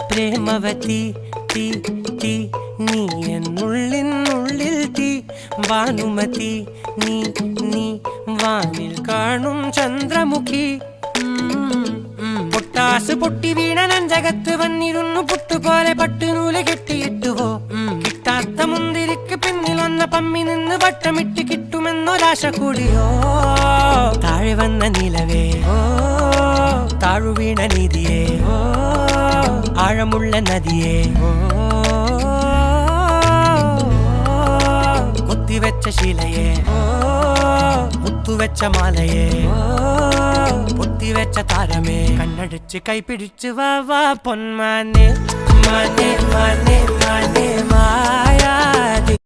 പ്രേമവതി തീ തീ നീ എന്നുള്ളിനുള്ളിൽ തീ ഭാനുമതി നീ നീ വാനിൽ കാണും ചന്ദ്രമുഖി പൊട്ടാസ് പൊട്ടി വീണ നഞ്ചകത്ത് വന്നിരുന്നു പുട്ടുപോലെ പട്ടുനൂല് കെട്ടിയിട്ടുവോ കിട്ടാത്ത മുന്തിരിക്ക് പിന്നിൽ വന്ന പമ്മി നിന്ന് വട്ടമിട്ട് കിട്ടുമെന്നൊരാശ കൂടിയോ താഴെ വന്ന നിലവേ ഓ താഴു വീണ നിധിയേ ഓ ആഴമുള്ള നദിയേ ഓ കൊത്തിവെച്ച ശിലയേ ഓ മുത്തുവെച്ച മാലയേ ഓ പൊത്തിവെച്ച താരമേ കണ്ണടിച്ച് കൈപിടിച്ച് വാ വാ പൊന്മാനെ മാനെ മാനെ മാനെ മായാതെ